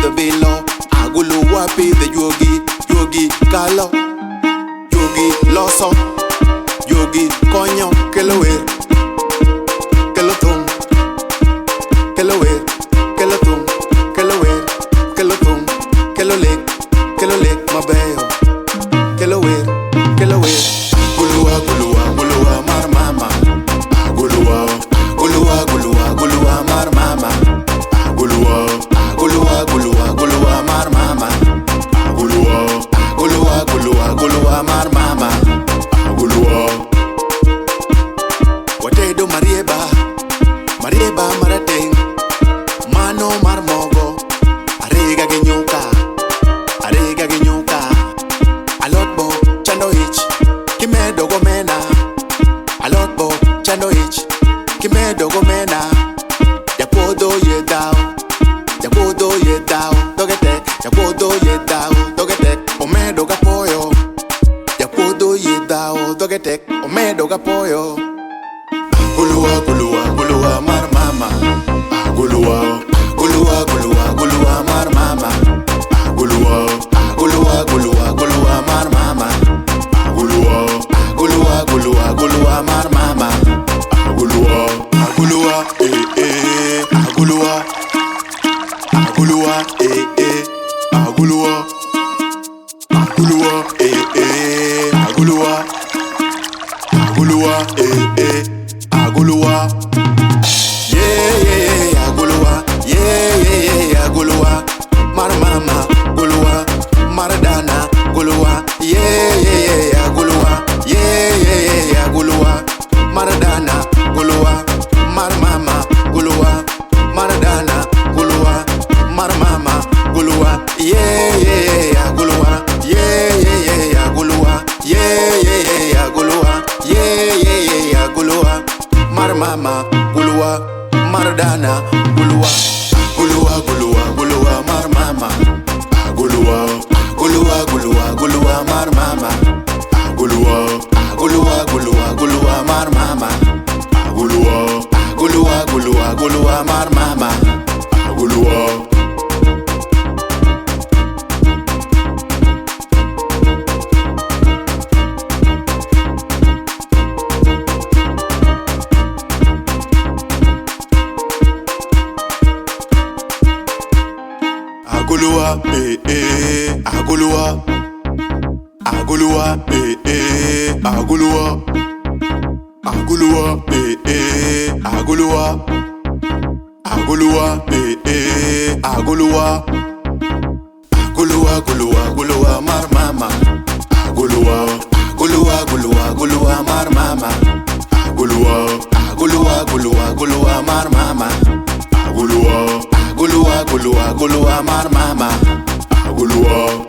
pidho bilo. Aguluwa pidho yugi, yugi kalo, yugi loso, yugi konyo, kelo wer, kelo thum, kelo wer, kelo thum, kelo wer, kelo thum, kelo lek mabeyo, kelo wer, kelo wer. Guluwa, guluwa, guluwa mar mama. Guluwa, guluwa, guluwa, guluwa mar mama. Guluwa, guluwa, guluwa, guluwa mar mama. Guluwa, guluwa, guluwa, guluwa mar mama. Guluwa. Watedo marieba, marieba marateng, mano mar mogo, arega gi nyuka, arega gi nyuka. Alot bo chando ich, kimedo gomena. Alot bo chando ich, kimedo gomena. Japodo ye dao, japodo ye dao, dogetek, japodo ye dao, dogetek, omedo gapoyo. Japodo ye dao, dogetek, omedo gapoyo. Guluwa, guluwa, guluwa mar mama. Guluwa, guluwa, guluwa, guluwa mar mama. Guluwa, guluwa, guluwa, guluwa mar mama. Guluwa, guluwa, guluwa, guluwa mar mama. Guluwa, guluwa, guluwa, guluwa, guluwa, guluwa, guluwa, guluwa, aguluwa. Yeah, aguluwa. Yeah, aguluwa. Mar mama, guluwa. Maradana, guluwa. Yeah, aguluwa. Yeah, aguluwa. Maradana, guluwa. Mar mama, guluwa. Maradana, guluwa. Mar mama, guluwa. Yeah, aguluwa. Yeah, aguluwa. Yeah, aguluwa. Yeah, aguluwa. Mar mama, guluwa. Maradana, guluwa. Guluwa, guluwa, guluwa mar mama. Guluwa, guluwa, guluwa, guluwa mar mama. Guluwa, guluwa, guluwa, guluwa mar mama. Guluwa, guluwa, guluwa, guluwa mar mama. Guluwa. Aguluwa, aguluwa, aguluwa, aguluwa, aguluwa, aguluwa, aguluwa, aguluwa, aguluwa, guluwa, guluwa mar mama. Aguluwa, guluwa, guluwa, guluwa mar mama. Aguluwa, guluwa, guluwa, guluwa mar mama. Aguluwa, guluwa, guluwa, guluwa mar mama. Aguluwa.